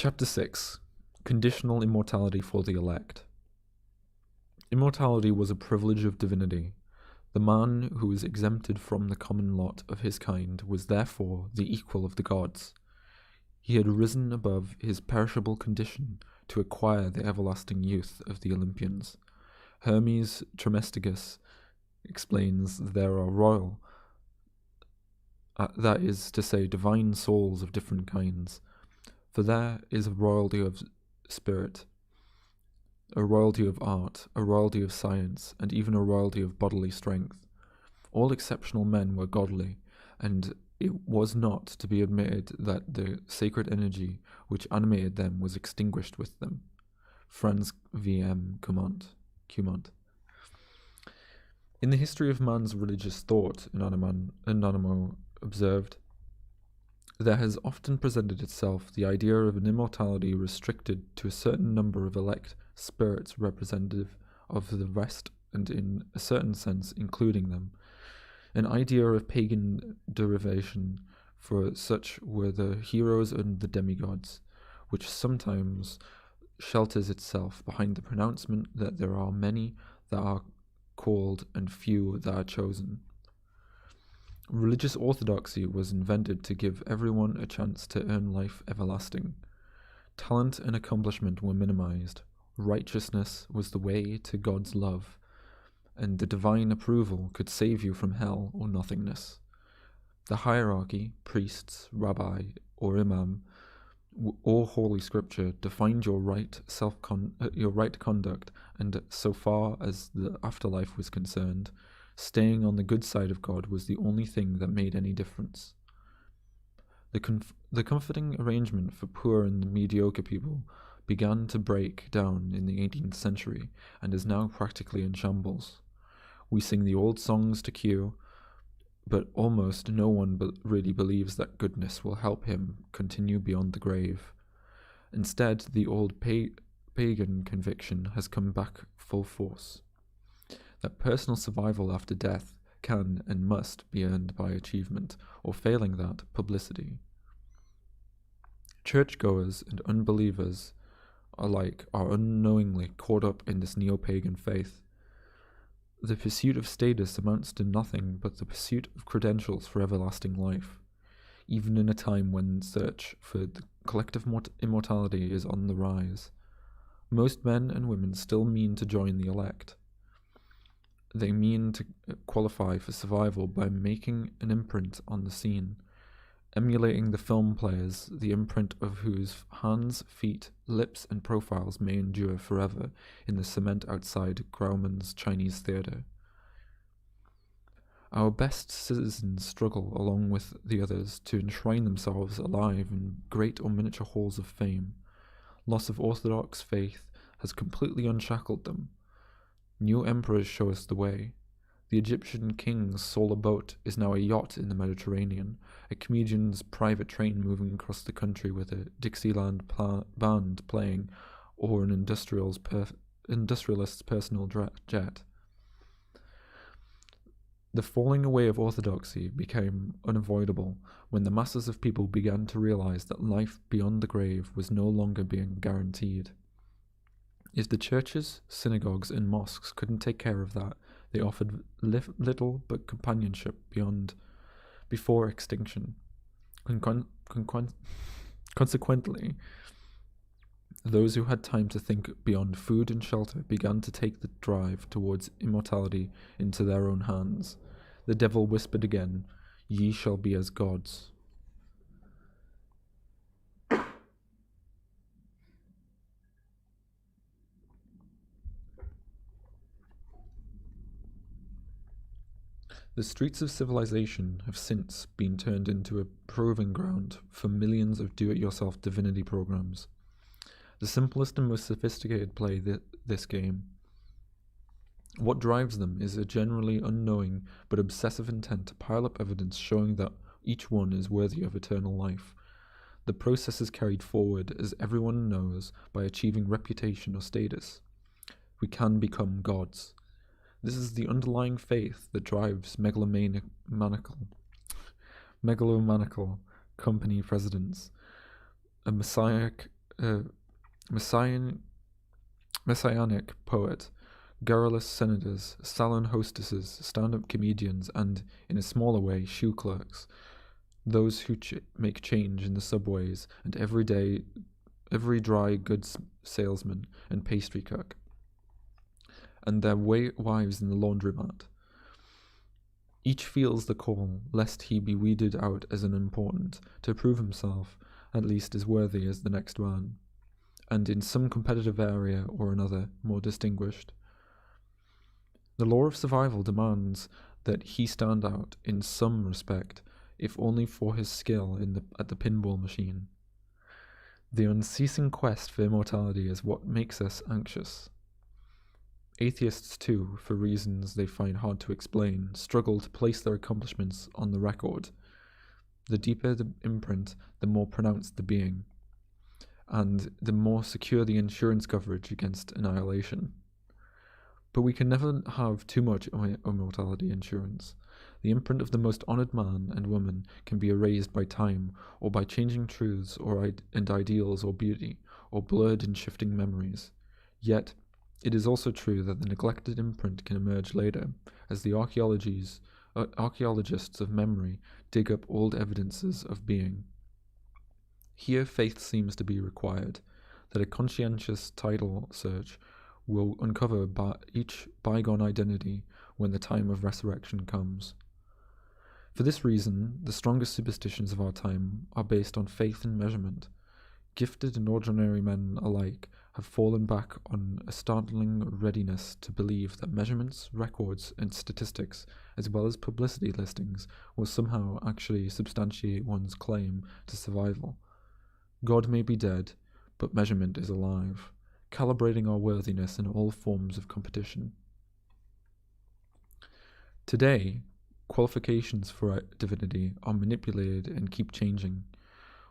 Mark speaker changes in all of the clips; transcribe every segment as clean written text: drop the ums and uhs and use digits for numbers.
Speaker 1: Chapter 6. Conditional Immortality for the Elect. Immortality was a privilege of divinity. The man who was exempted from the common lot of his kind was therefore the equal of the gods. He had risen above his perishable condition to acquire the everlasting youth of the Olympians. Hermes Trismegistus explains there are royal, that is to say, divine souls of different kinds. For there is a royalty of spirit, a royalty of art, a royalty of science, and even a royalty of bodily strength. All exceptional men were godly, and it was not to be admitted that the sacred energy which animated them was extinguished with them. Franz V.M. Cumont. In the history of man's religious thought, Anonimo observed, there has often presented itself the idea of an immortality restricted to a certain number of elect spirits representative of the rest and in a certain sense including them. An idea of pagan derivation, for such were the heroes and the demigods, which sometimes shelters itself behind the pronouncement that there are many that are called and few that are chosen. Religious orthodoxy was invented to give everyone a chance to earn life everlasting. Talent and accomplishment were minimized. Righteousness was the way to God's love, and the divine approval could save you from hell or nothingness. The hierarchy, priests, rabbi, or imam, or holy scripture defined your right conduct, and so far as the afterlife was concerned, staying on the good side of God was the only thing that made any difference. The comforting arrangement for poor and mediocre people began to break down in the 18th century and is now practically in shambles. We sing the old songs to Q, but almost no one really believes that goodness will help him continue beyond the grave. Instead, the old pagan conviction has come back full force, that personal survival after death can and must be earned by achievement, or failing that, publicity. Churchgoers and unbelievers alike are unknowingly caught up in this neo-pagan faith. The pursuit of status amounts to nothing but the pursuit of credentials for everlasting life, even in a time when search for the collective immortality is on the rise. Most men and women still mean to join the elect. They mean to qualify for survival by making an imprint on the scene, emulating the film players, the imprint of whose hands, feet, lips, and profiles may endure forever in the cement outside Grauman's Chinese theatre. Our best citizens struggle along with the others to enshrine themselves alive in great or miniature halls of fame. Loss of orthodox faith has completely unshackled them. New emperors show us the way. The Egyptian king's solar boat is now a yacht in the Mediterranean, a comedian's private train moving across the country with a Dixieland band playing, or an industrialist's personal jet. The falling away of orthodoxy became unavoidable when the masses of people began to realize that life beyond the grave was no longer being guaranteed. If the churches, synagogues, and mosques couldn't take care of that, they offered little but companionship before extinction. Consequently, those who had time to think beyond food and shelter began to take the drive towards immortality into their own hands. The devil whispered again, "Ye shall be as gods." The streets of civilization have since been turned into a proving ground for millions of do-it-yourself divinity programs. The simplest and most sophisticated play this game. What drives them is a generally unknowing but obsessive intent to pile up evidence showing that each one is worthy of eternal life. The process is carried forward, as everyone knows, by achieving reputation or status. We can become gods. This is the underlying faith that drives megalomaniacal company presidents, a messianic messianic poet, garrulous senators, salon hostesses, stand-up comedians, and, in a smaller way, shoe clerks, those who make change in the subways, and every dry goods salesman and pastry cook, and their wives in the laundromat. Each feels the call, lest he be weeded out as unimportant, to prove himself, at least, as worthy as the next man, and in some competitive area or another more distinguished. The law of survival demands that he stand out in some respect, if only for his skill at the pinball machine. The unceasing quest for immortality is what makes us anxious. Atheists, too, for reasons they find hard to explain, struggle to place their accomplishments on the record. The deeper the imprint, the more pronounced the being, and the more secure the insurance coverage against annihilation. But we can never have too much immortality insurance. The imprint of the most honoured man and woman can be erased by time, or by changing truths and ideals or beauty, or blurred in shifting memories. Yet, it is also true that the neglected imprint can emerge later, as the archaeologists of memory dig up old evidences of being. Here faith seems to be required, that a conscientious title search will uncover each bygone identity when the time of resurrection comes. For this reason, the strongest superstitions of our time are based on faith and measurement. Gifted and ordinary men alike have fallen back on a startling readiness to believe that measurements, records, and statistics, as well as publicity listings, will somehow actually substantiate one's claim to survival. God may be dead, but measurement is alive, calibrating our worthiness in all forms of competition. Today, qualifications for divinity are manipulated and keep changing.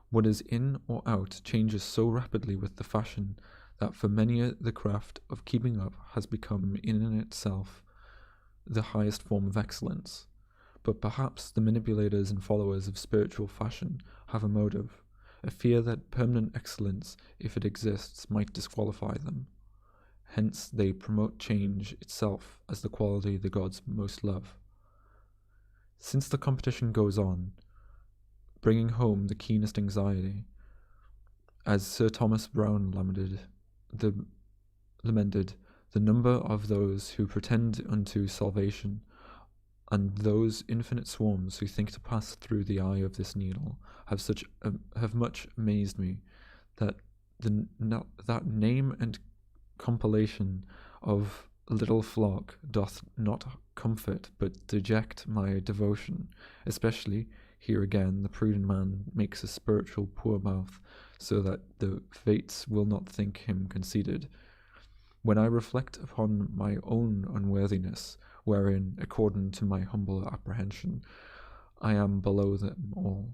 Speaker 1: What is in or out changes so rapidly with the fashion that for many the craft of keeping up has become in itself the highest form of excellence. But perhaps the manipulators and followers of spiritual fashion have a motive, a fear that permanent excellence, if it exists, might disqualify them. Hence they promote change itself as the quality the gods most love. Since the competition goes on, bringing home the keenest anxiety, as Sir Thomas Browne lamented, the number of those who pretend unto salvation, and those infinite swarms who think to pass through the eye of this needle, have much amazed me, that that name and compilation of little flock doth not comfort but deject my devotion, especially. Here again, the prudent man makes a spiritual poor mouth, so that the fates will not think him conceited. When I reflect upon my own unworthiness, wherein, according to my humble apprehension, I am below them all.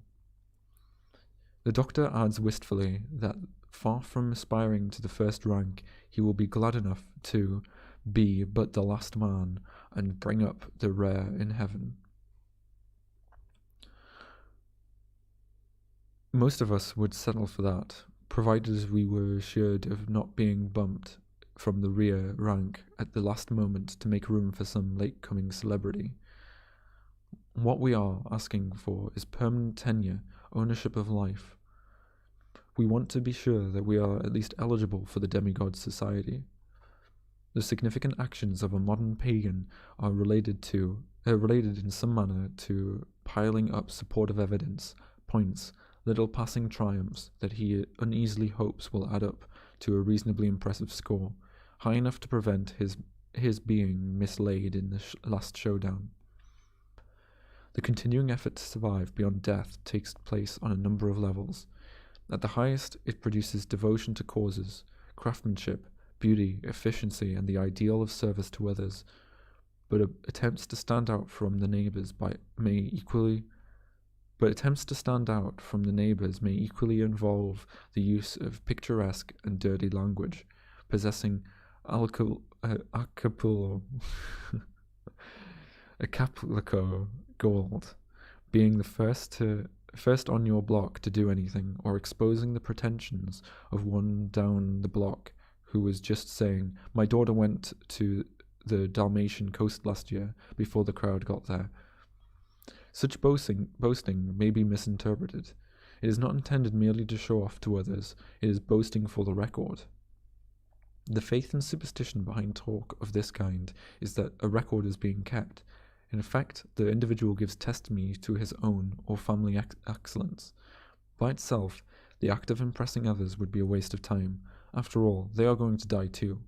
Speaker 1: The doctor adds wistfully that, far from aspiring to the first rank, he will be glad enough to be but the last man, and bring up the rare in heaven. Most of us would settle for that, provided we were assured of not being bumped from the rear rank at the last moment to make room for some late-coming celebrity. What we are asking for is permanent tenure, ownership of life. We want to be sure that we are at least eligible for the demigod's society. The significant actions of a modern pagan are related in some manner to piling up supportive evidence, points, little passing triumphs that he uneasily hopes will add up to a reasonably impressive score, high enough to prevent his being mislaid in the last showdown. The continuing effort to survive beyond death takes place on a number of levels. At the highest, it produces devotion to causes, craftsmanship, beauty, efficiency, and the ideal of service to others, but attempts to stand out from the neighbours may equally involve the use of picturesque and dirty language, possessing Acapulco gold, being the first to first on your block to do anything, or exposing the pretensions of one down the block who was just saying, "My daughter went to the Dalmatian coast last year," before the crowd got there. Such boasting may be misinterpreted. It is not intended merely to show off to others, it is boasting for the record. The faith and superstition behind talk of this kind is that a record is being kept. In effect, the individual gives testimony to his own or family excellence. By itself, the act of impressing others would be a waste of time. After all, they are going to die too.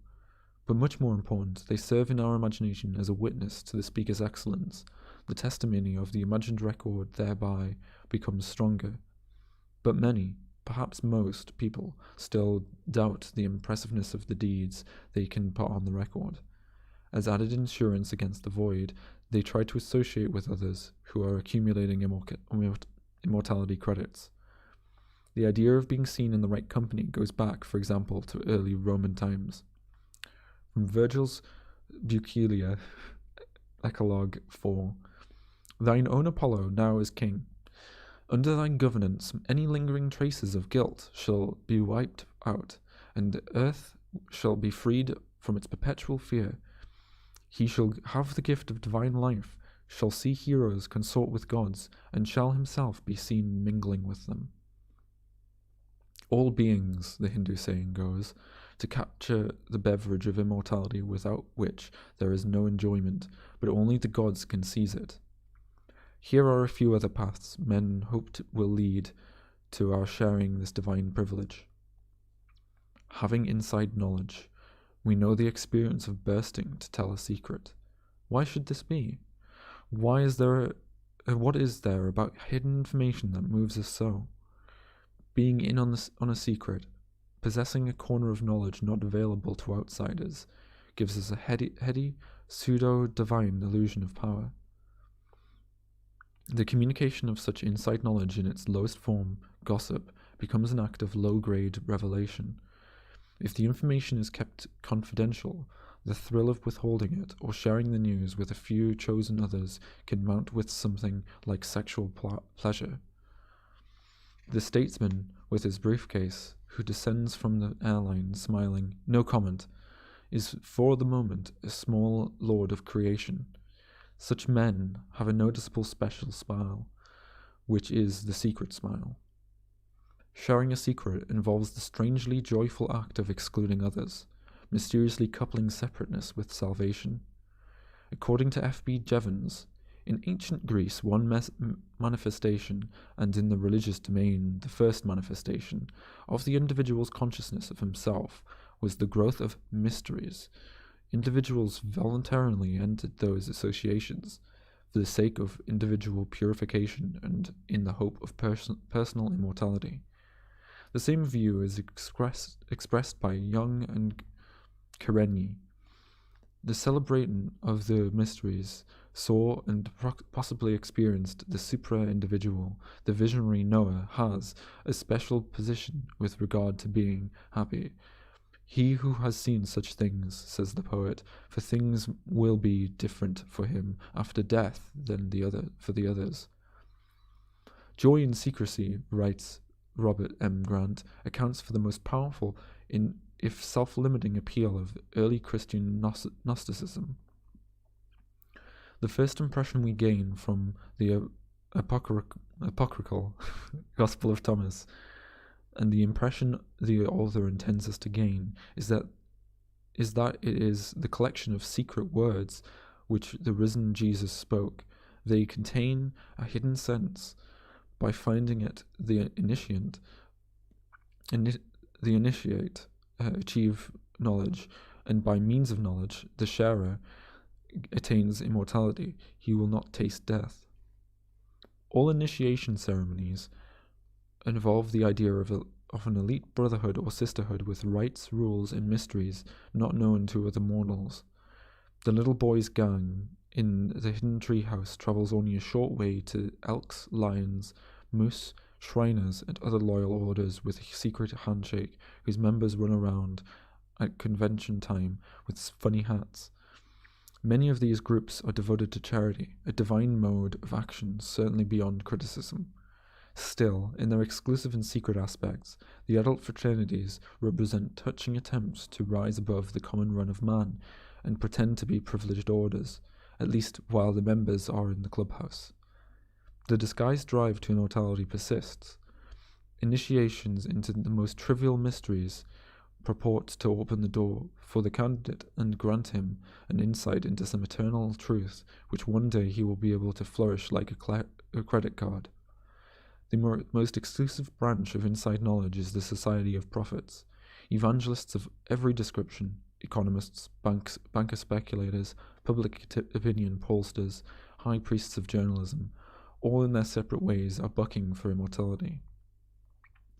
Speaker 1: But much more important, they serve in our imagination as a witness to the speaker's excellence. The testimony of the imagined record thereby becomes stronger. But many, perhaps most, people still doubt the impressiveness of the deeds they can put on the record. As added insurance against the void, they try to associate with others who are accumulating immortality credits. The idea of being seen in the right company goes back, for example, to early Roman times. From Virgil's Bucelia, Eclogue 4, "Thine own Apollo now is king. Under thine governance any lingering traces of guilt shall be wiped out, and earth shall be freed from its perpetual fear. He shall have the gift of divine life, shall see heroes consort with gods, and shall himself be seen mingling with them." All beings, the Hindu saying goes, to capture the beverage of immortality without which there is no enjoyment, but only the gods can seize it. Here are a few other paths men hoped will lead to our sharing this divine privilege. Having inside knowledge, we know the experience of bursting to tell a secret. Why should this be? What is there about hidden information that moves us so? Being in on a secret, possessing a corner of knowledge not available to outsiders, gives us a heady pseudo-divine illusion of power. The communication of such inside knowledge in its lowest form, gossip, becomes an act of low-grade revelation. If the information is kept confidential, the thrill of withholding it or sharing the news with a few chosen others can mount with something like sexual pleasure. The statesman, with his briefcase, who descends from the airline smiling, "No comment," is for the moment a small lord of creation. Such men have a noticeable special smile, which is the secret smile. Sharing a secret involves the strangely joyful act of excluding others, mysteriously coupling separateness with salvation. According to F.B. Jevons, in ancient Greece, one manifestation, and in the religious domain, the first manifestation, of the individual's consciousness of himself was the growth of mysteries. Individuals voluntarily entered those associations for the sake of individual purification and in the hope of personal immortality. The same view is expressed by Jung and Karenyi. The celebrating of the mysteries saw and possibly experienced the supra-individual. The visionary knower has a special position with regard to being happy. He who has seen such things, says the poet, for things will be different for him after death than for the others. Joy in secrecy, writes Robert M. Grant, accounts for the most powerful if self-limiting appeal of early Christian Gnosticism. The first impression we gain from the apocryphal Gospel of Thomas, and the impression the author intends us to gain, is that it is the collection of secret words which the risen Jesus spoke. They contain a hidden sense. By finding it, the initiate achieve knowledge, and by means of knowledge, the sharer attains immortality. He will not taste death. All initiation ceremonies involve the idea of an elite brotherhood or sisterhood with rites, rules, and mysteries not known to other mortals. The little boy's gang in the hidden treehouse travels only a short way to elks, lions, moose, shriners, and other loyal orders with a secret handshake whose members run around at convention time with funny hats. Many of these groups are devoted to charity, a divine mode of action certainly beyond criticism. Still, in their exclusive and secret aspects, the adult fraternities represent touching attempts to rise above the common run of man and pretend to be privileged orders, at least while the members are in the clubhouse. The disguised drive to immortality persists. Initiations into the most trivial mysteries purport to open the door for the candidate and grant him an insight into some eternal truth which one day he will be able to flourish like a credit card. The most exclusive branch of inside knowledge is the Society of Prophets, evangelists of every description, economists, banker speculators, public opinion pollsters, high priests of journalism, all in their separate ways are bucking for immortality.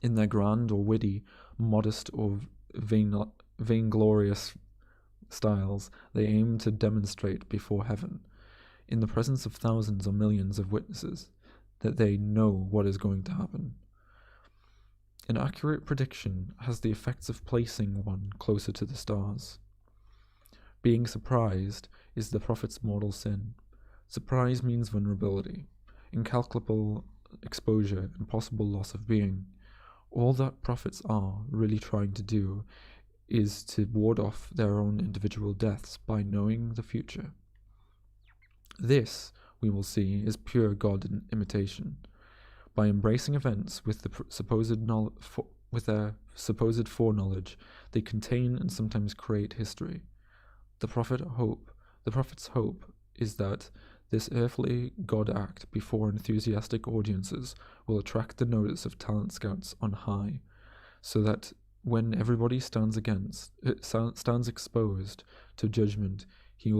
Speaker 1: In their grand or witty, modest or vainglorious styles, they aim to demonstrate before heaven, in the presence of thousands or millions of witnesses, that they know what is going to happen. An accurate prediction has the effects of placing one closer to the stars. Being surprised is the prophet's mortal sin. Surprise means vulnerability, incalculable exposure, and possible loss of being. All that prophets are really trying to do is to ward off their own individual deaths by knowing the future. This, we will see, is pure God imitation. By embracing events with their supposed foreknowledge, they contain and sometimes create history. The prophet's hope is that this earthly God act before enthusiastic audiences will attract the notice of talent scouts on high, so that when everybody stands exposed to judgment, he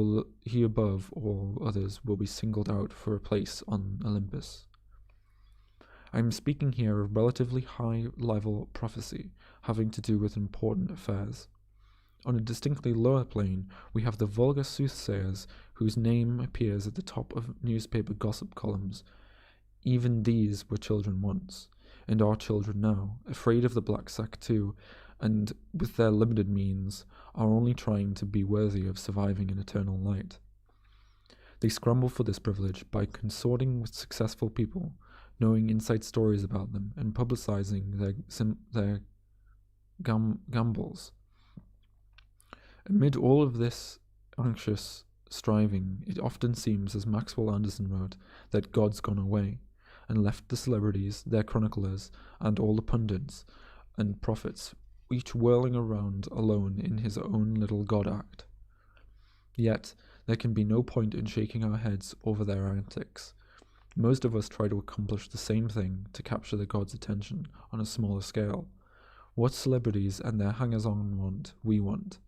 Speaker 1: above all others will be singled out for a place on Olympus. I am speaking here of relatively high-level prophecy having to do with important affairs. On a distinctly lower plane, we have the vulgar soothsayers whose name appears at the top of newspaper gossip columns. Even these were children once, and are children now, afraid of the black sack too, and with their limited means, are only trying to be worthy of surviving in eternal light. They scramble for this privilege by consorting with successful people, knowing inside stories about them, and publicizing their gambles. Amid all of this anxious striving, it often seems, as Maxwell Anderson wrote, that God's gone away, and left the celebrities, their chroniclers, and all the pundits and prophets, each whirling around alone in his own little God act. Yet, there can be no point in shaking our heads over their antics. Most of us try to accomplish the same thing to capture the God's attention on a smaller scale. What celebrities and their hangers-on want, we want.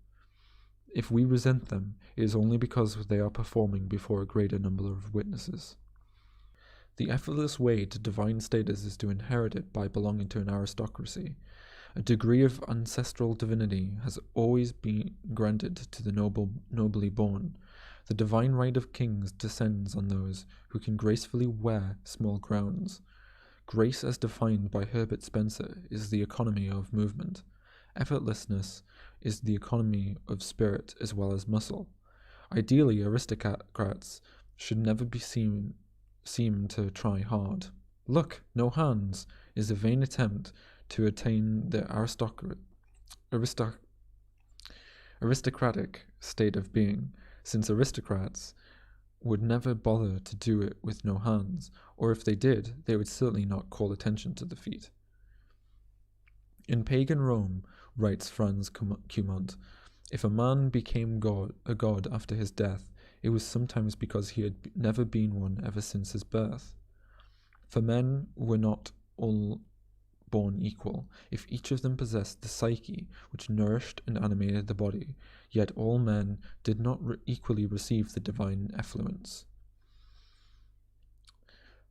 Speaker 1: If we resent them, it is only because they are performing before a greater number of witnesses. The effortless way to divine status is to inherit it by belonging to an aristocracy. A degree of ancestral divinity has always been granted to the nobly born. The divine right of kings descends on those who can gracefully wear small crowns. Grace, as defined by Herbert Spencer, is the economy of movement. Effortlessness is the economy of spirit as well as muscle. Ideally, aristocrats should never be seem to try hard. Look, no hands is a vain attempt to attain the aristocratic state of being, since aristocrats would never bother to do it with no hands, or if they did, they would certainly not call attention to the feat. In pagan Rome, writes Franz Cumont, if a man became a god after his death, it was sometimes because he had never been one ever since his birth. For men were not all born equal. If each of them possessed the psyche which nourished and animated the body, yet all men did not equally receive the divine effluence.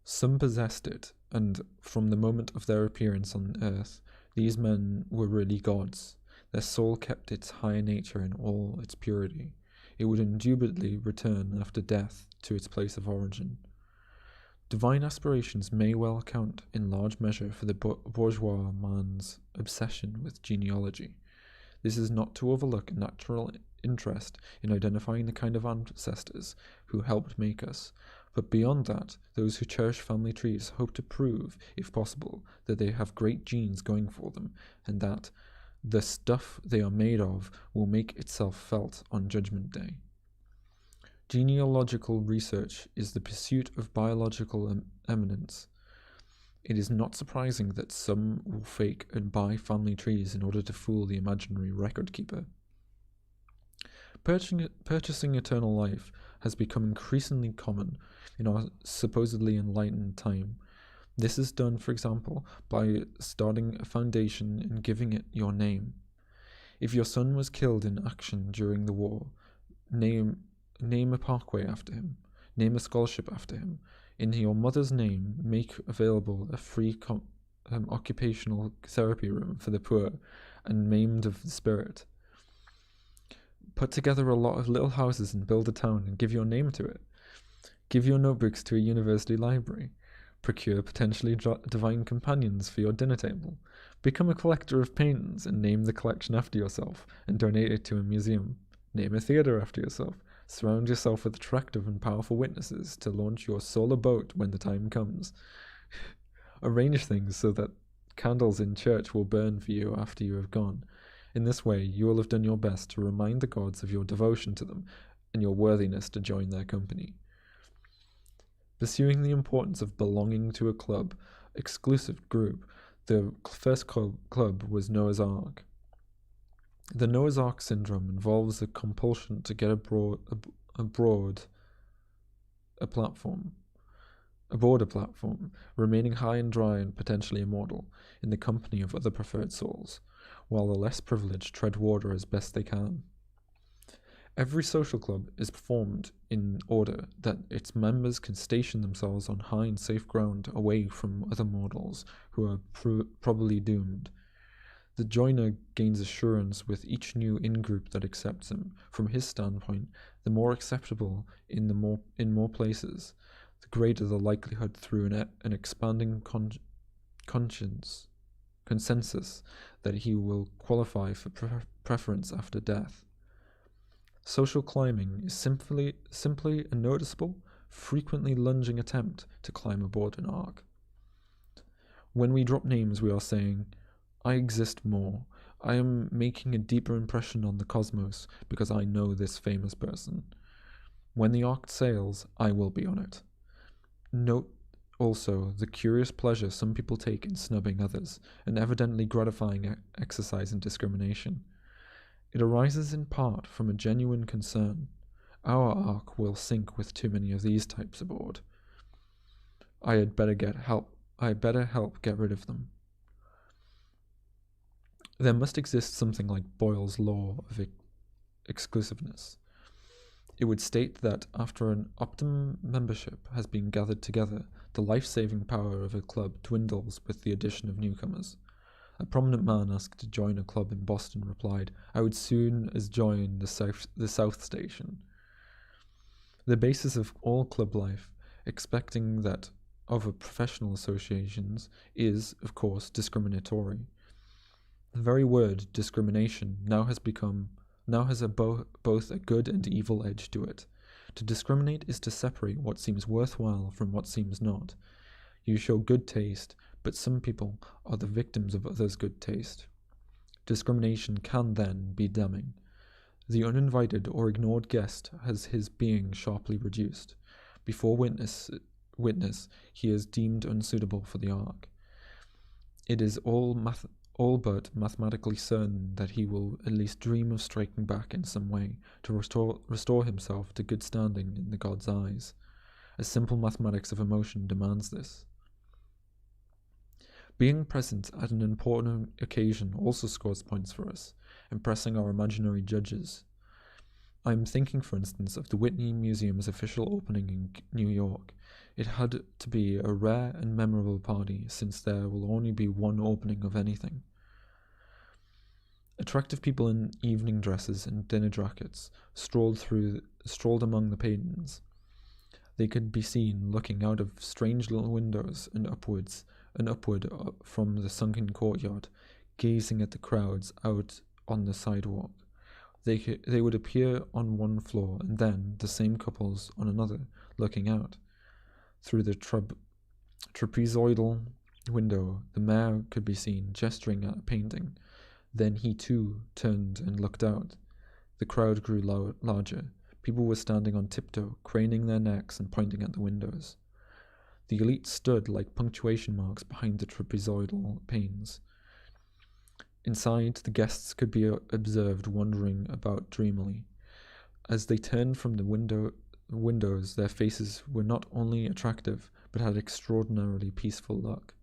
Speaker 1: Some possessed it, and from the moment of their appearance on earth, these men were really gods. Their soul kept its higher nature in all its purity. It would indubitably return after death to its place of origin. Divine aspirations may well account in large measure for the bourgeois man's obsession with genealogy. This is not to overlook a natural interest in identifying the kind of ancestors who helped make us, But beyond that, those who cherish family trees hope to prove, if possible, that they have great genes going for them, and that the stuff they are made of will make itself felt on Judgment Day. Genealogical research is the pursuit of biological eminence. It is not surprising that some will fake and buy family trees in order to fool the imaginary record keeper. Purchasing eternal life has become increasingly common in our supposedly enlightened time. This is done, for example, by starting a foundation and giving it your name. If your son was killed in action during the war, name a parkway after him, name a scholarship after him. In your mother's name, make available a free occupational therapy room for the poor and maimed of the spirit. Put together a lot of little houses and build a town and give your name to it. Give your notebooks to a university library. Procure potentially divine companions for your dinner table. Become a collector of paintings and name the collection after yourself and donate it to a museum. Name a theatre after yourself. Surround yourself with attractive and powerful witnesses to launch your solar boat when the time comes. Arrange things so that candles in church will burn for you after you have gone. In this way, you will have done your best to remind the gods of your devotion to them and your worthiness to join their company. Pursuing the importance of belonging to a club, exclusive group, the first club was Noah's Ark. The Noah's Ark syndrome involves a compulsion to get aboard a platform, remaining high and dry and potentially immortal, in the company of other preferred souls, while the less privileged tread water as best they can. Every social club is formed in order that its members can station themselves on high and safe ground away from other mortals who are probably doomed. The joiner gains assurance with each new in-group that accepts him. From his standpoint, the more acceptable in more places, the greater the likelihood through an expanding consensus that he will qualify for preference after death. Social climbing is simply a noticeable, frequently lunging attempt to climb aboard an ark. When we drop names, we are saying, I exist more. I am making a deeper impression on the cosmos because I know this famous person. When the ark sails, I will be on it. Note also the curious pleasure some people take in snubbing others, an evidently gratifying exercise in discrimination. It arises in part from a genuine concern. Our ark will sink with too many of these types aboard. I had better help get rid of them. There must exist something like Boyle's law of exclusiveness. It would state that after an optimum membership has been gathered together, the life-saving power of a club dwindles with the addition of newcomers. A prominent man asked to join a club in Boston replied, I would soon as join the South Station. The basis of all club life, expecting that of professional associations, is, of course, discriminatory. The very word discrimination now has both a good and evil edge to it. To discriminate is to separate what seems worthwhile from what seems not. You show good taste, but some people are the victims of others' good taste. Discrimination can, then, be damning. The uninvited or ignored guest has his being sharply reduced. Before witness, he is deemed unsuitable for the ark. It is all but mathematically certain that he will at least dream of striking back in some way to restore himself to good standing in the gods' eyes. A simple mathematics of emotion demands this. Being present at an important occasion also scores points for us, impressing our imaginary judges. I am thinking, for instance, of the Whitney Museum's official opening in New York. It had to be a rare and memorable party, since there will only be one opening of anything. Attractive people in evening dresses and dinner jackets strolled among the patrons. They could be seen looking out of strange little windows and upward from the sunken courtyard, gazing at the crowds out on the sidewalk. They would appear on one floor, and then the same couples on another, looking out. Through the trapezoidal window, the mayor could be seen gesturing at a painting. Then he too turned and looked out. The crowd grew larger. People were standing on tiptoe, craning their necks and pointing at the windows. The elite stood like punctuation marks behind the trapezoidal panes. Inside, the guests could be observed wandering about dreamily. As they turned from the windows, their faces were not only attractive, but had extraordinarily peaceful look.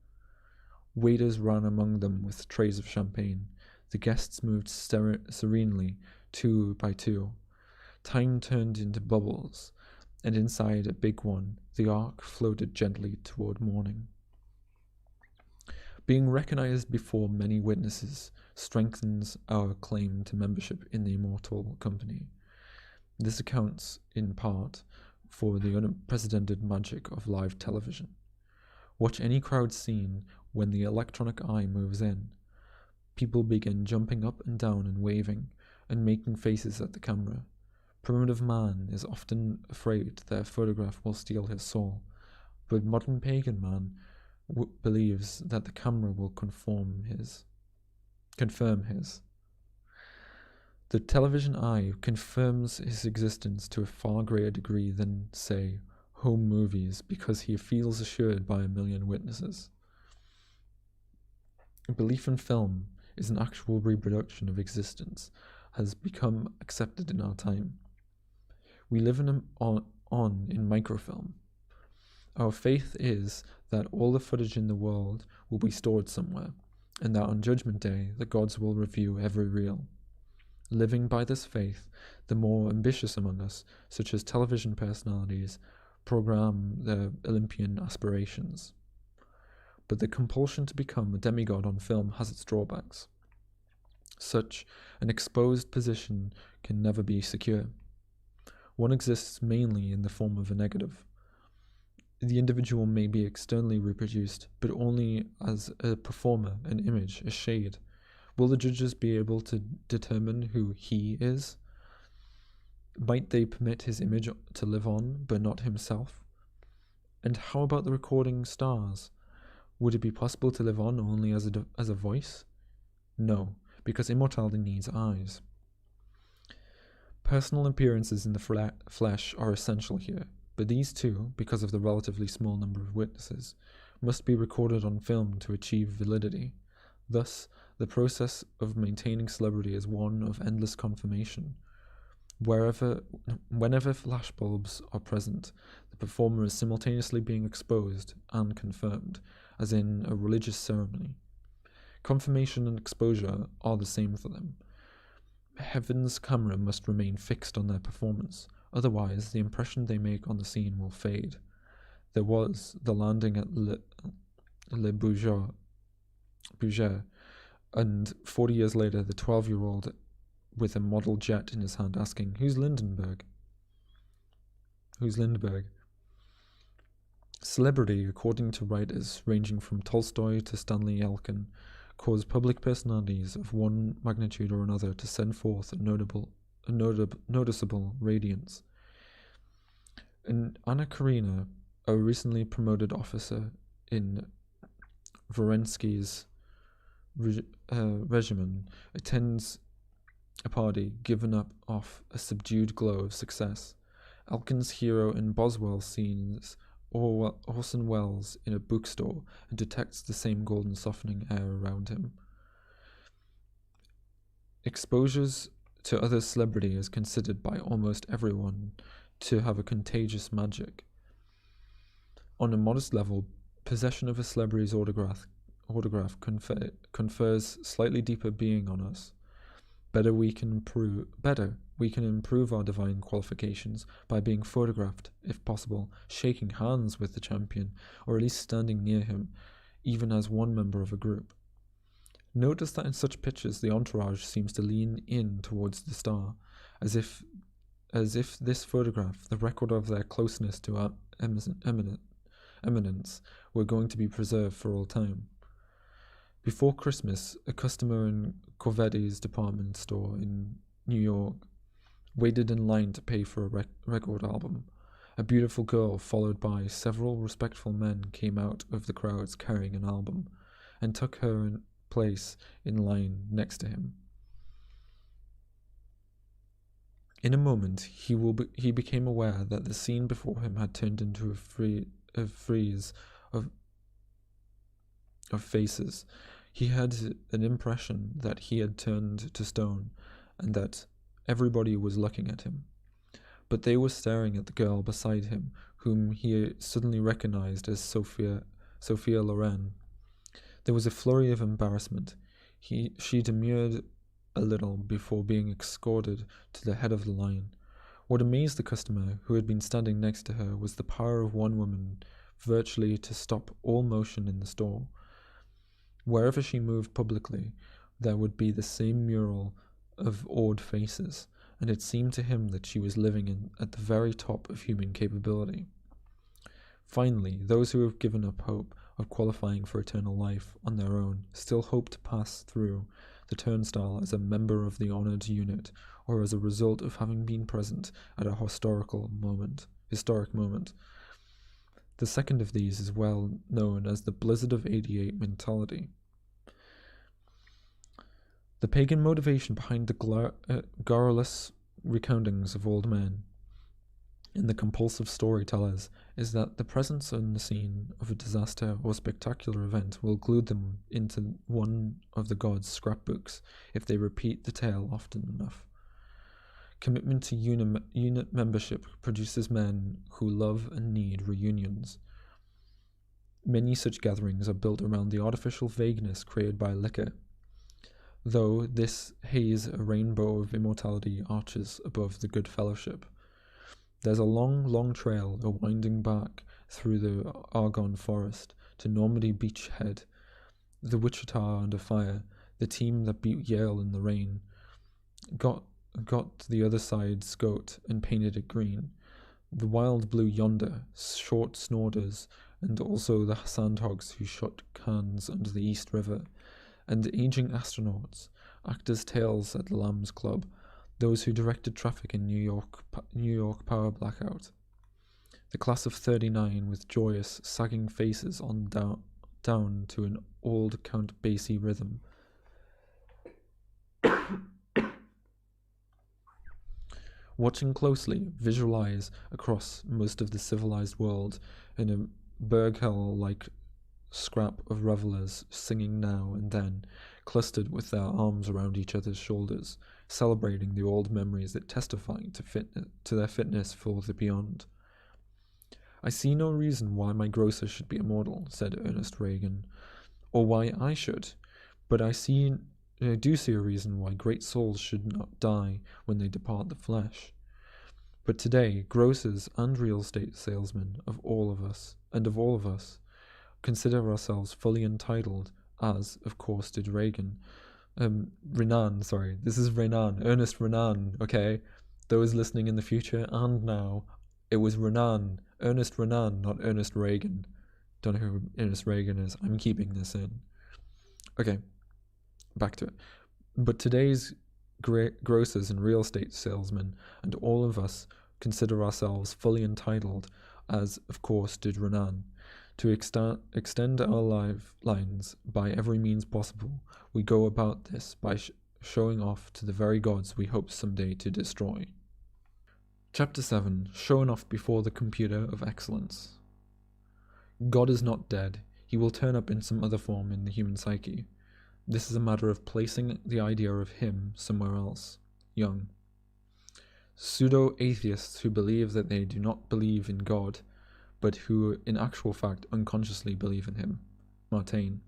Speaker 1: Waiters ran among them with trays of champagne. The guests moved serenely, 2 by 2. Time turned into bubbles, and inside a big one, the arc floated gently toward morning. Being recognized before many witnesses strengthens our claim to membership in the Immortal Company. This accounts, in part, for the unprecedented magic of live television. Watch any crowd scene when the electronic eye moves in. People begin jumping up and down and waving, and making faces at the camera. Primitive man is often afraid that a photograph will steal his soul, but modern pagan man believes that the camera will confirm his. The television eye confirms his existence to a far greater degree than, say, home movies, because he feels assured by a million witnesses. Belief in film is an actual reproduction of existence, has become accepted in our time. We live in microfilm. Our faith is that all the footage in the world will be stored somewhere, and that on Judgment Day the gods will review every reel. Living by this faith, the more ambitious among us, such as television personalities, program their Olympian aspirations. But the compulsion to become a demigod on film has its drawbacks. Such an exposed position can never be secure. One exists mainly in the form of a negative. The individual may be externally reproduced, but only as a performer, an image, a shade. Will the judges be able to determine who he is? Might they permit his image to live on, but not himself? And how about the recording stars? Would it be possible to live on only as a voice? No, because immortality needs eyes. Personal appearances in the flesh are essential here, but these too, because of the relatively small number of witnesses, must be recorded on film to achieve validity. Thus, the process of maintaining celebrity is one of endless confirmation. Whenever flashbulbs are present, the performer is simultaneously being exposed and confirmed, as in a religious ceremony. Confirmation and exposure are the same for them. Heaven's camera must remain fixed on their performance, otherwise the impression they make on the scene will fade. There was the landing at Le Bourget, and 40 years later, the 12-year-old with a model jet in his hand asking, Who's Lindbergh? Celebrity, according to writers ranging from Tolstoy to Stanley Elkin, caused public personalities of one magnitude or another to send forth a noticeable radiance. And Anna Karina, a recently promoted officer in Verensky's regimen, attends a party given up off a subdued glow of success. Elkin's hero in Boswell scenes Orson Welles in a bookstore and detects the same golden softening air around him. Exposures to other celebrity is considered by almost everyone to have a contagious magic. On a modest level, possession of a celebrity's autograph confers slightly deeper being on us. Better, we can improve our divine qualifications by being photographed, if possible, shaking hands with the champion, or at least standing near him, even as one member of a group. Notice that in such pictures the entourage seems to lean in towards the star, as if this photograph, the record of their closeness to eminence, were going to be preserved for all time. Before Christmas, a customer in Corvetti's department store in New York waited in line to pay for a record album. A beautiful girl, followed by several respectful men, came out of the crowds carrying an album, and took her place in line next to him. In a moment, he became aware that the scene before him had turned into a frieze of faces. He had an impression that he had turned to stone, and that everybody was looking at him. But they were staring at the girl beside him, whom he suddenly recognized as Sophia Loren. There was a flurry of embarrassment. She demurred a little before being escorted to the head of the line. What amazed the customer, who had been standing next to her, was the power of one woman virtually to stop all motion in the store. Wherever she moved publicly, there would be the same mural of awed faces, and it seemed to him that she was living at the very top of human capability. Finally, those who have given up hope of qualifying for eternal life on their own still hope to pass through the turnstile as a member of the honored unit, or as a result of having been present at a historic moment. The second of these is well known as the Blizzard of 88 mentality. The pagan motivation behind the garrulous recountings of old men in the compulsive storytellers is that the presence on the scene of a disaster or spectacular event will glue them into one of the gods' scrapbooks if they repeat the tale often enough. Commitment to unit membership produces men who love and need reunions. Many such gatherings are built around the artificial vagueness created by liquor, though this haze a rainbow of immortality arches above the good fellowship. There's a long trail winding back through the Argonne Forest to Normandy Beach Head, the Wichita Under Fire, the team that beat Yale in the rain, got the other side's goat and painted it green, the wild blue yonder, short snorters, and also the sandhogs who shot cans under the East River, and the aging astronauts, actors' tales at the Lambs Club, those who directed traffic in New York power blackout. The class of 39 with joyous, sagging faces on down to an old Count Basie rhythm. Watching closely, visualize across most of the civilized world in a Berghell-like scrap of revelers singing now and then, clustered with their arms around each other's shoulders, celebrating the old memories that testify to their fitness for the beyond. "I see no reason why my grocer should be immortal," said Ernest Reagan, "or why I should, but I do see a reason why great souls should not die when they depart the flesh. But today, grocers and real estate salesmen of all of us, consider ourselves fully entitled, as, of course, did Reagan. This is Renan, Ernest Renan, okay? Those listening in the future and now, it was Renan, Ernest Renan, not Ernest Reagan. Don't know who Ernest Reagan is. I'm keeping this in. Okay, back to it. But today's grocers and real estate salesmen and all of us consider ourselves fully entitled, as, of course, did Renan, to extend our lifelines by every means possible. We go about this by showing off to the very gods we hope someday to destroy." Chapter 7. Shown off before the computer of excellence. God is not dead. He will turn up in some other form in the human psyche. This is a matter of placing the idea of him somewhere else. Young. Pseudo-atheists who believe that they do not believe in God, but who in actual fact unconsciously believe in him. Martaine.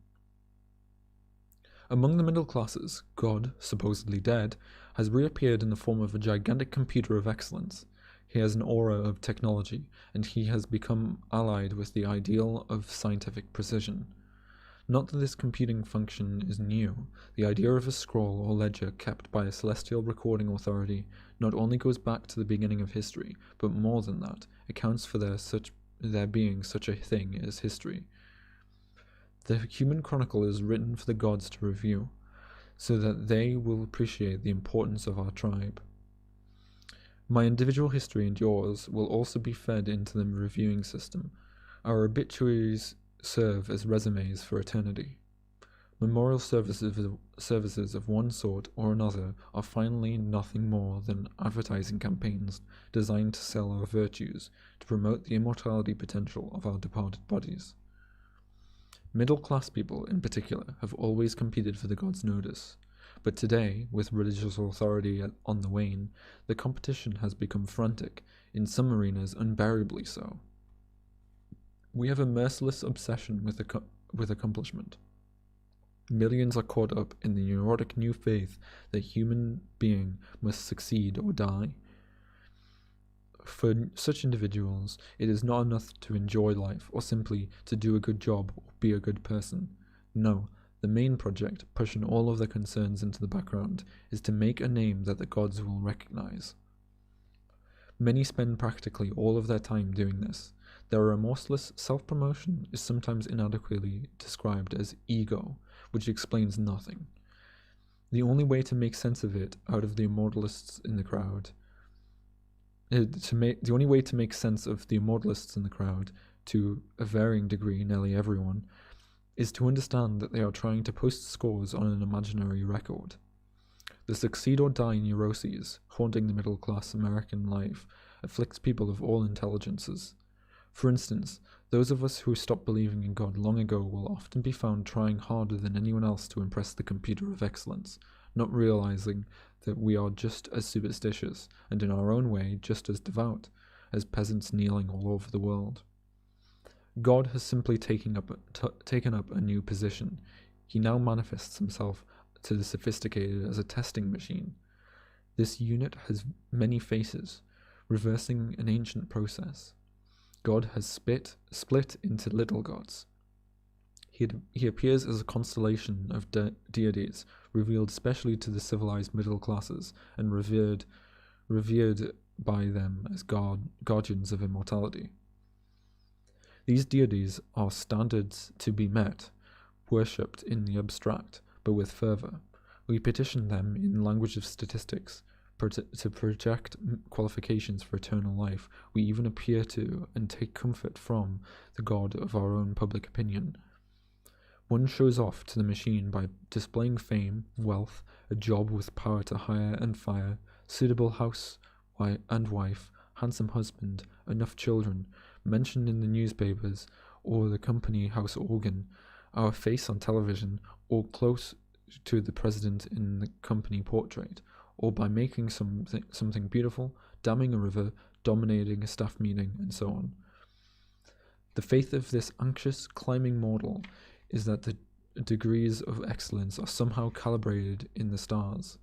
Speaker 1: Among the middle classes, God, supposedly dead, has reappeared in the form of a gigantic computer of excellence. He has an aura of technology, and he has become allied with the ideal of scientific precision. Not that this computing function is new. The idea of a scroll or ledger kept by a celestial recording authority not only goes back to the beginning of history, but more than that, accounts for there being such a thing as history. The human chronicle is written for the gods to review, so that they will appreciate the importance of our tribe. My individual history and yours will also be fed into the reviewing system. Our obituaries serve as resumes for eternity. Memorial services of one sort or another are finally nothing more than advertising campaigns designed to sell our virtues, to promote the immortality potential of our departed bodies. Middle-class people, in particular, have always competed for the gods' notice. But today, with religious authority on the wane, the competition has become frantic, in some arenas unbearably so. We have a merciless obsession with accomplishment. Millions are caught up in the neurotic new faith that human being must succeed or die. For such individuals, it is not enough to enjoy life or simply to do a good job or be a good person. No, the main project, pushing all of their concerns into the background, is to make a name that the gods will recognize. Many spend practically all of their time doing this. Their remorseless self-promotion is sometimes inadequately described as ego, which explains nothing. The only way to make sense of it out of the immortalists in the crowd, the only way to make sense of the immortalists in the crowd, to a varying degree nearly everyone, is to understand that they are trying to post scores on an imaginary record. The succeed or die neuroses haunting the middle-class American life afflicts people of all intelligences. For instance, those of us who stopped believing in God long ago will often be found trying harder than anyone else to impress the computer of excellence, not realizing that we are just as superstitious, and in our own way just as devout, as peasants kneeling all over the world. God has simply taken up a new position. He now manifests himself to the sophisticated as a testing machine. This unit has many faces, reversing an ancient process. God has split into little gods. He appears as a constellation of deities, revealed specially to the civilized middle classes, and revered by them as guardians of immortality. These deities are standards to be met, worshipped in the abstract, but with fervor. We petition them in language of statistics, to project qualifications for eternal life. We even appear to and take comfort from the God of our own public opinion. One shows off to the machine by displaying fame, wealth, a job with power to hire and fire, suitable house and wife, handsome husband, enough children, mentioned in the newspapers or the company house organ, our face on television, or close to the president in the company portrait, or by making something beautiful, damming a river, dominating a staff meeting, and so on. The faith of this anxious, climbing mortal is that the degrees of excellence are somehow calibrated in the stars.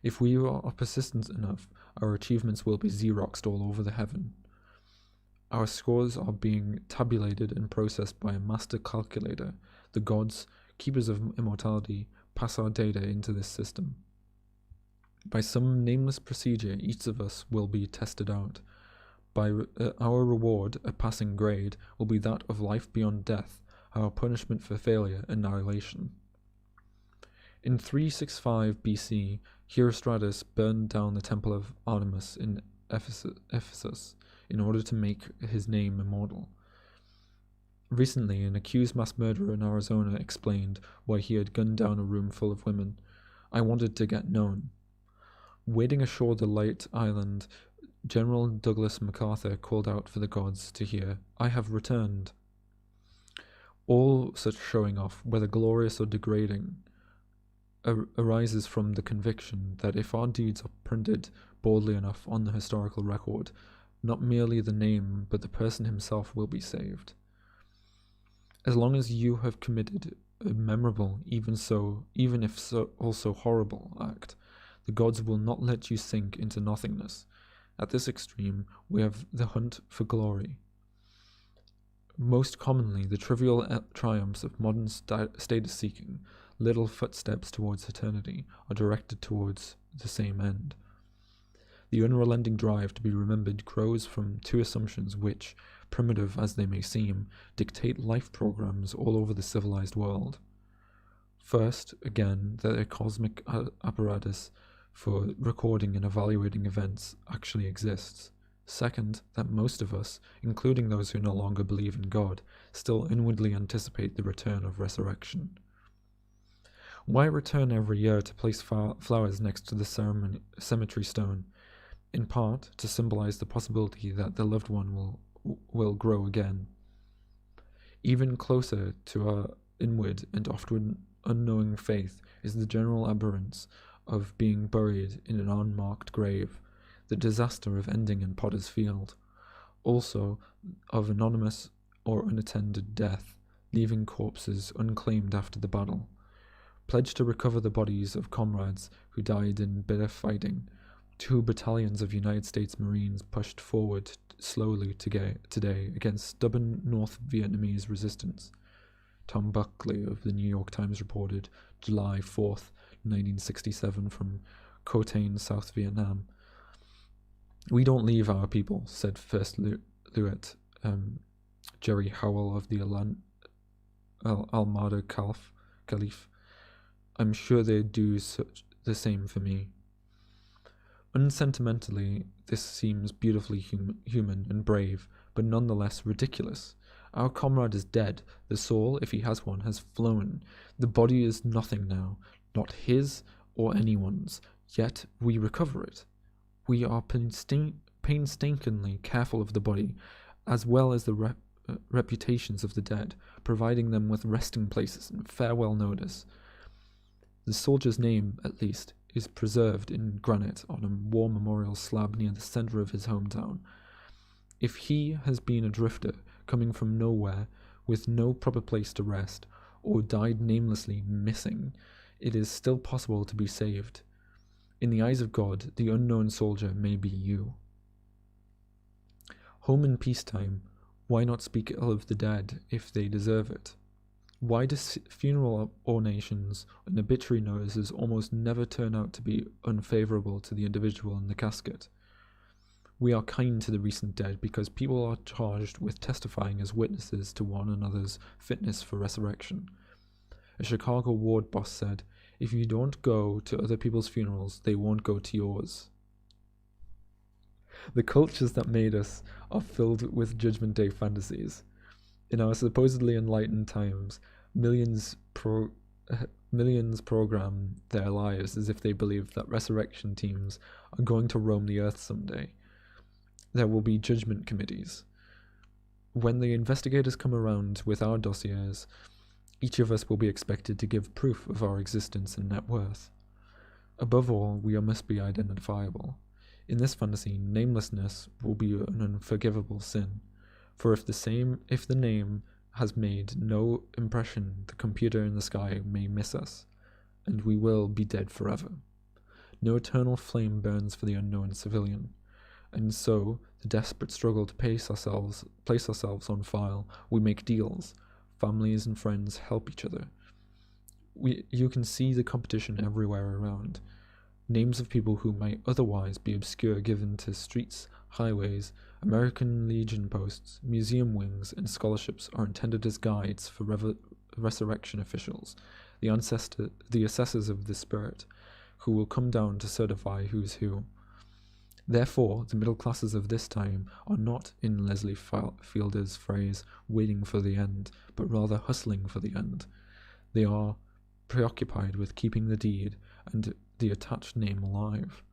Speaker 1: If we are persistent enough, our achievements will be xeroxed all over the heaven. Our scores are being tabulated and processed by a master calculator. The gods, keepers of immortality, pass our data into this system. By some nameless procedure, each of us will be tested out. By our reward, a passing grade, will be that of life beyond death, our punishment for failure, annihilation. In 365 BC, Herostratus burned down the temple of Artemis in Ephesus in order to make his name immortal. Recently, an accused mass murderer in Arizona explained why he had gunned down a room full of women. I wanted to get known. Wading ashore the light island, General Douglas MacArthur called out for the gods to hear, "I have returned." All such showing off, whether glorious or degrading, arises from the conviction that if our deeds are printed boldly enough on the historical record, not merely the name but the person himself will be saved. As long as you have committed a memorable, even if also horrible act, the gods will not let you sink into nothingness. At this extreme, we have the hunt for glory. Most commonly, the trivial triumphs of modern status-seeking, little footsteps towards eternity, are directed towards the same end. The unrelenting drive to be remembered grows from two assumptions which, primitive as they may seem, dictate life programs all over the civilized world. First, again, that a cosmic apparatus for recording and evaluating events actually exists. Second, that most of us, including those who no longer believe in God, still inwardly anticipate the return of resurrection. Why return every year to place flowers next to the cemetery stone? In part, to symbolize the possibility that the loved one will grow again. Even closer to our inward and often unknowing faith is the general aberrance of being buried in an unmarked grave, the disaster of ending in Potter's Field, also of anonymous or unattended death, leaving corpses unclaimed after the battle. Pledged to recover the bodies of comrades who died in bitter fighting, 2 battalions of United States Marines pushed forward slowly today against stubborn North Vietnamese resistance. Tom Buckley of the New York Times reported July 4th, 1967 from Co Tan, South Vietnam. "We don't leave our people," said First Lieutenant Jerry Howell of the Al-Mada Caliph. "I'm sure they'd do the same for me." Unsentimentally, this seems beautifully human and brave, but nonetheless ridiculous. Our comrade is dead. The soul, if he has one, has flown. The body is nothing now, not his or anyone's, yet we recover it. We are painstakingly careful of the body, as well as the reputations of the dead, providing them with resting places and farewell notice. The soldier's name, at least, is preserved in granite on a war memorial slab near the center of his hometown. If he has been a drifter, coming from nowhere, with no proper place to rest, or died namelessly missing, it is still possible to be saved. In the eyes of God, the unknown soldier may be you. Home in peacetime, why not speak ill of the dead if they deserve it? Why do funeral orations and obituary notices almost never turn out to be unfavorable to the individual in the casket? We are kind to the recent dead because people are charged with testifying as witnesses to one another's fitness for resurrection. A Chicago ward boss said, "If you don't go to other people's funerals, they won't go to yours." The cultures that made us are filled with Judgment Day fantasies. In our supposedly enlightened times, millions program their lives as if they believe that resurrection teams are going to roam the earth someday. There will be judgment committees. When the investigators come around with our dossiers, each of us will be expected to give proof of our existence and net worth. Above all, we must be identifiable. In this fantasy, namelessness will be an unforgivable sin, for if the name has made no impression, the computer in the sky may miss us, and we will be dead forever. No eternal flame burns for the unknown civilian, and so, the desperate struggle to place ourselves on file, we make deals. Families and friends help each other. You can see the competition everywhere around. Names of people who might otherwise be obscure given to streets, highways, American Legion posts, museum wings, and scholarships are intended as guides for resurrection officials, the assessors of the spirit, who will come down to certify who's who. Therefore, the middle classes of this time are not, in Leslie Fielder's phrase, waiting for the end, but rather hustling for the end. They are preoccupied with keeping the deed and the attached name alive.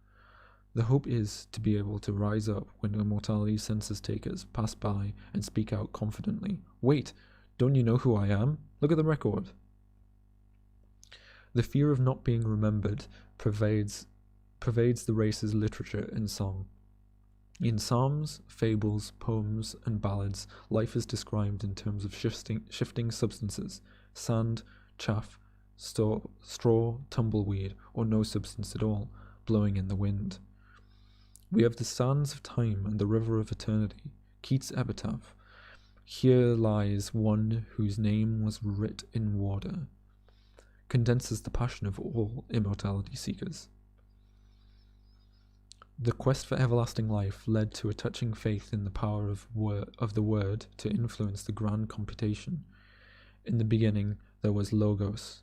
Speaker 1: The hope is to be able to rise up when immortality census takers pass by and speak out confidently. "Wait, don't you know who I am? Look at the record." The fear of not being remembered pervades the race's literature and song. In psalms, fables, poems, and ballads, life is described in terms of shifting substances: sand, chaff, straw, tumbleweed, or no substance at all, blowing in the wind. We have the sands of time and the river of eternity. Keats' epitaph: "Here lies one whose name was writ in water," condenses the passion of all immortality seekers. The quest for everlasting life led to a touching faith in the power of the word to influence the grand computation. In the beginning there was Logos.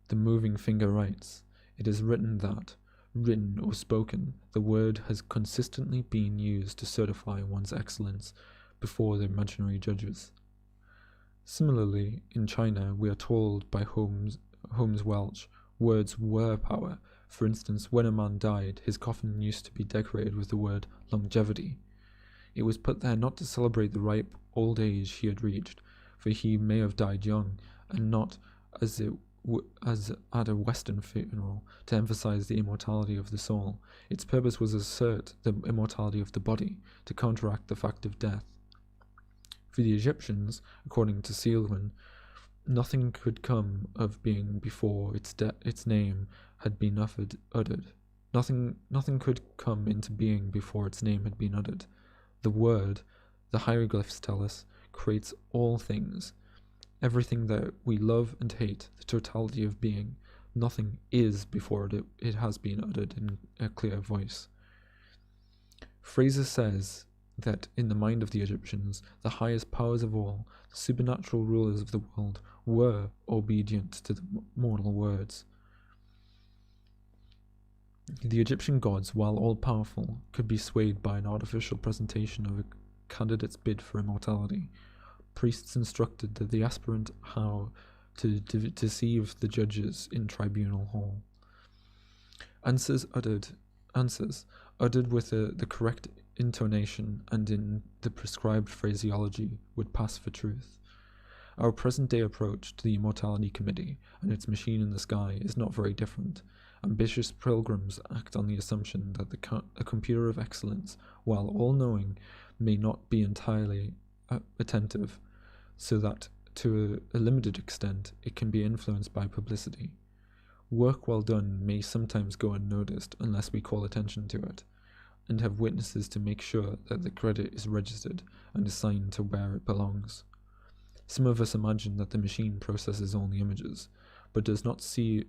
Speaker 1: The moving finger writes, "It is written that, written or spoken, the word has consistently been used to certify one's excellence before the imaginary judges. Similarly, in China, we are told by Holmes Welch, words were power. For instance, when a man died, his coffin used to be decorated with the word longevity. It was put there not to celebrate the ripe old age he had reached, for he may have died young, and not as at a Western funeral, to emphasize the immortality of the soul. Its purpose was to assert the immortality of the body, to counteract the fact of death. For the Egyptians, according to Seelman, nothing could come of being before its name had been uttered. Nothing could come into being before its name had been uttered. The word, the hieroglyphs tell us, creates all things. Everything that we love and hate, the totality of being, nothing is before it has been uttered in a clear voice. Fraser says that in the mind of the Egyptians, the highest powers of all, the supernatural rulers of the world, were obedient to the mortal words. The Egyptian gods, while all-powerful, could be swayed by an artificial presentation of a candidate's bid for immortality. Priests instructed the aspirant how to deceive the judges in tribunal hall. Answers uttered with the correct intonation and in the prescribed phraseology would pass for truth. Our present-day approach to the Immortality Committee and its machine in the sky is not very different. Ambitious pilgrims act on the assumption that a computer of excellence, while all-knowing, may not be entirely attentive, so that, to a limited extent, it can be influenced by publicity. Work well done may sometimes go unnoticed unless we call attention to it, and have witnesses to make sure that the credit is registered and assigned to where it belongs. Some of us imagine that the machine processes only images, but does not see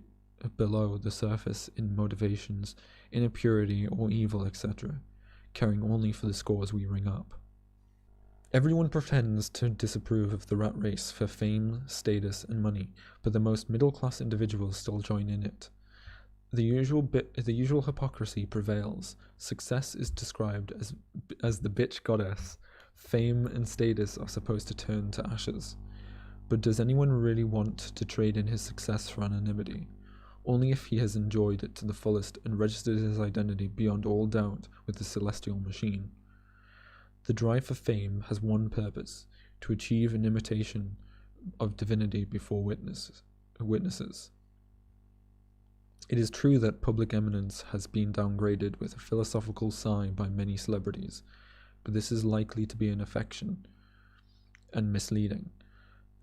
Speaker 1: below the surface in motivations, impurity or evil, etc., caring only for the scores we ring up. Everyone pretends to disapprove of the rat race for fame, status, and money, but the most middle-class individuals still join in it. The usual hypocrisy prevails. Success is described as the bitch goddess. Fame and status are supposed to turn to ashes. But does anyone really want to trade in his success for anonymity? Only if he has enjoyed it to the fullest and registered his identity beyond all doubt with the celestial machine. The drive for fame has one purpose: to achieve an imitation of divinity before witnesses. It is true that public eminence has been downgraded with a philosophical sigh by many celebrities, but this is likely to be an affectation and misleading.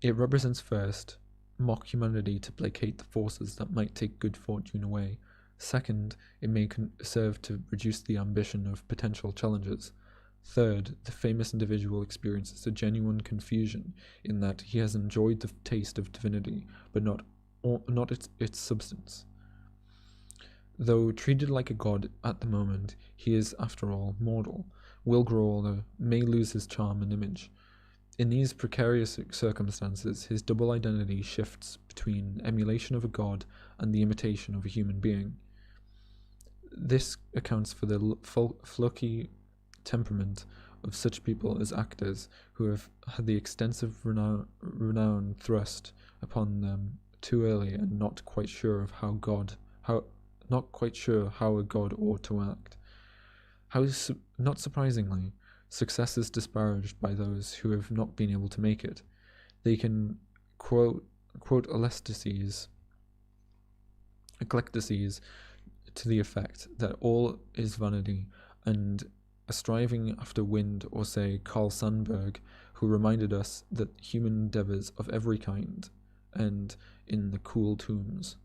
Speaker 1: It represents first, mock humanity to placate the forces that might take good fortune away. Second, it may serve to reduce the ambition of potential challengers. Third, the famous individual experiences a genuine confusion in that he has enjoyed the taste of divinity, but not its substance. Though treated like a god at the moment, he is, after all, mortal, will grow older, may lose his charm and image. In these precarious circumstances, his double identity shifts between emulation of a god and the imitation of a human being. This accounts for the fluky temperament of such people as actors who have had the extensive renown thrust upon them too early and not quite sure how a god ought to act. Not surprisingly, success is disparaged by those who have not been able to make it. They can quote eclectices to the effect that all is vanity and a striving after wind, or say Carl Sandburg, who reminded us that human endeavours of every kind end in the cool tombs.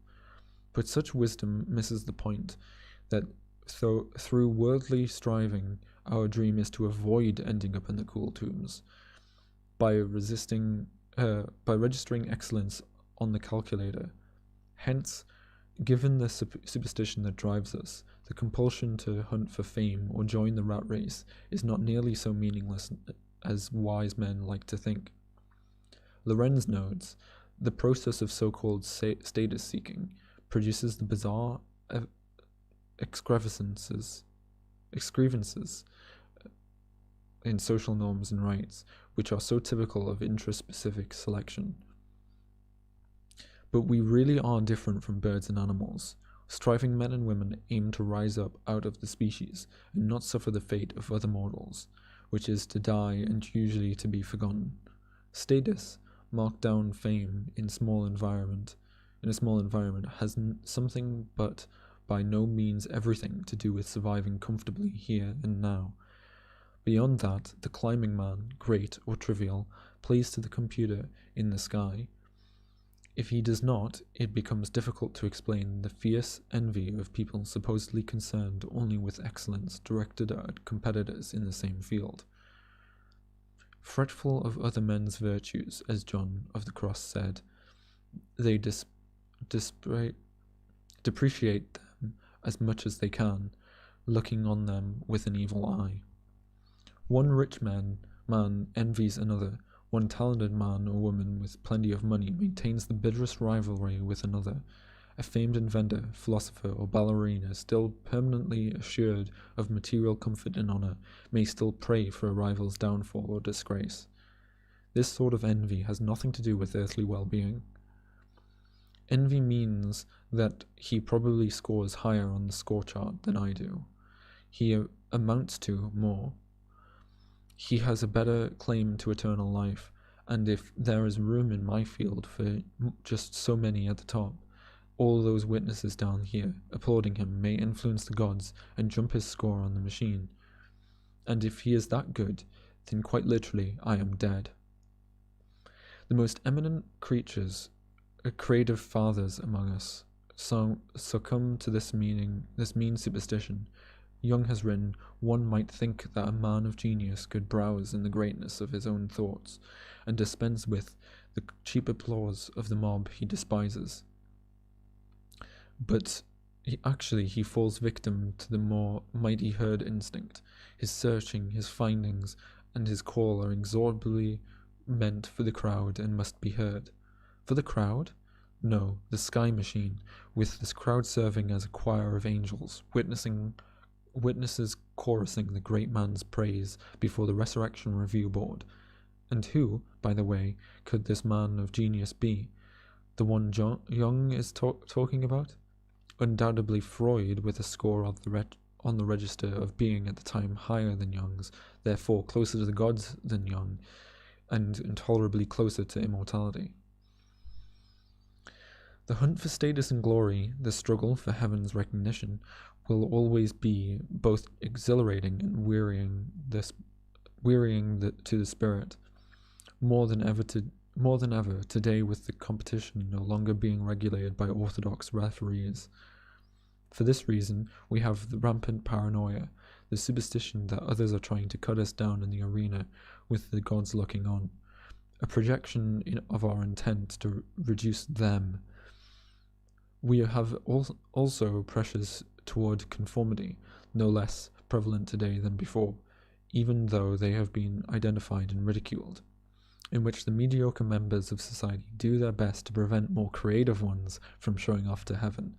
Speaker 1: But such wisdom misses the point that through worldly striving, our dream is to avoid ending up in the cool tombs. By registering excellence on the calculator. Hence, given the superstition that drives us, the compulsion to hunt for fame or join the rat race is not nearly so meaningless as wise men like to think. Lorenz notes, the process of so-called status seeking produces the bizarre excrevences in social norms and rights, which are so typical of intraspecific selection. But we really are different from birds and animals. Striving men and women aim to rise up out of the species and not suffer the fate of other mortals, which is to die and usually to be forgotten. Status, marked down fame in a small environment has something but by no means everything to do with surviving comfortably here and now. Beyond that, the climbing man, great or trivial, plays to the computer in the sky. If he does not, it becomes difficult to explain the fierce envy of people supposedly concerned only with excellence directed at competitors in the same field. Fretful of other men's virtues, as John of the Cross said, they depreciate them as much as they can, looking on them with an evil eye. One rich man envies another. One talented man or woman with plenty of money maintains the bitterest rivalry with another. A famed inventor, philosopher, or ballerina, still permanently assured of material comfort and honor, may still pray for a rival's downfall or disgrace. This sort of envy has nothing to do with earthly well-being. Envy means that he probably scores higher on the score chart than I do. He amounts to more. He has a better claim to eternal life, and if there is room in my field for just so many at the top, all those witnesses down here applauding him may influence the gods and jump his score on the machine. And if he is that good, then quite literally I am dead. The most eminent creatures, creative fathers among us, succumb to this mean superstition. Young has written, one might think that a man of genius could browse in the greatness of his own thoughts, and dispense with the cheap applause of the mob he despises. But he falls victim to the more mighty herd instinct. His searching, his findings, and his call are inexorably meant for the crowd and must be heard. For the crowd? No, the sky machine, with this crowd serving as a choir of angels, witnesses chorusing the great man's praise before the Resurrection Review Board. And who, by the way, could this man of genius be? The one Young is talking about? Undoubtedly Freud, with a score on the register of being at the time higher than Young's, therefore closer to the gods than Young, and intolerably closer to immortality. The hunt for status and glory, the struggle for heaven's recognition, will always be both exhilarating and wearying to the spirit. More than ever today, with the competition no longer being regulated by orthodox referees. For this reason, we have the rampant paranoia, the superstition that others are trying to cut us down in the arena with the gods looking on, a projection of our intent to reduce them. We have also pressures toward conformity, no less prevalent today than before, even though they have been identified and ridiculed, in which the mediocre members of society do their best to prevent more creative ones from showing off to heaven.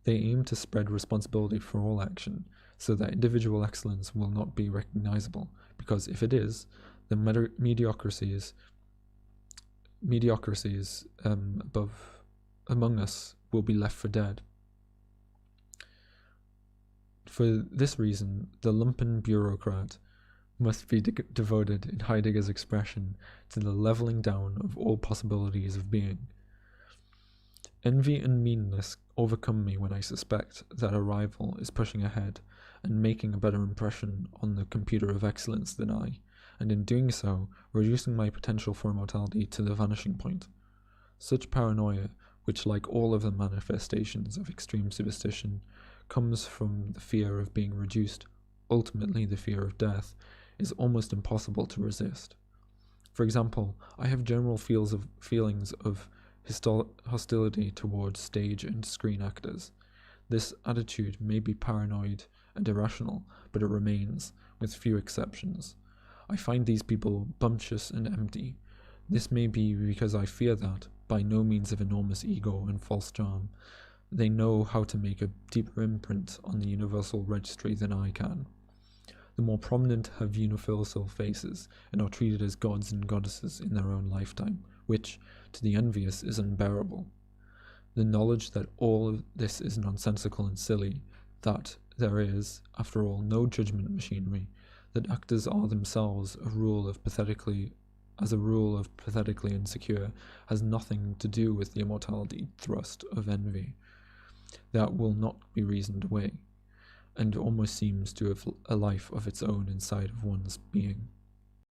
Speaker 1: They aim to spread responsibility for all action, so that individual excellence will not be recognizable, because if it is, the mediocrities among us will be left for dead. For this reason, the lumpen bureaucrat must be devoted, in Heidegger's expression, to the levelling down of all possibilities of being. Envy and meanness overcome me when I suspect that a rival is pushing ahead and making a better impression on the computer of excellence than I, and in doing so, reducing my potential for immortality to the vanishing point. Such paranoia, which, like all other manifestations of extreme superstition, comes from the fear of being reduced, ultimately the fear of death, is almost impossible to resist. For example, I have general feelings of hostility towards stage and screen actors. This attitude may be paranoid and irrational, but it remains, with few exceptions. I find these people bumptious and empty. This may be because I fear that, by no means of enormous ego and false charm, they know how to make a deeper imprint on the universal registry than I can. The more prominent have universal faces and are treated as gods and goddesses in their own lifetime, which, to the envious, is unbearable. The knowledge that all of this is nonsensical and silly, that there is, after all, no judgment machinery, that actors are themselves a rule of pathetically insecure, has nothing to do with the immortality thrust of envy. That will not be reasoned away, and almost seems to have a life of its own inside of one's being.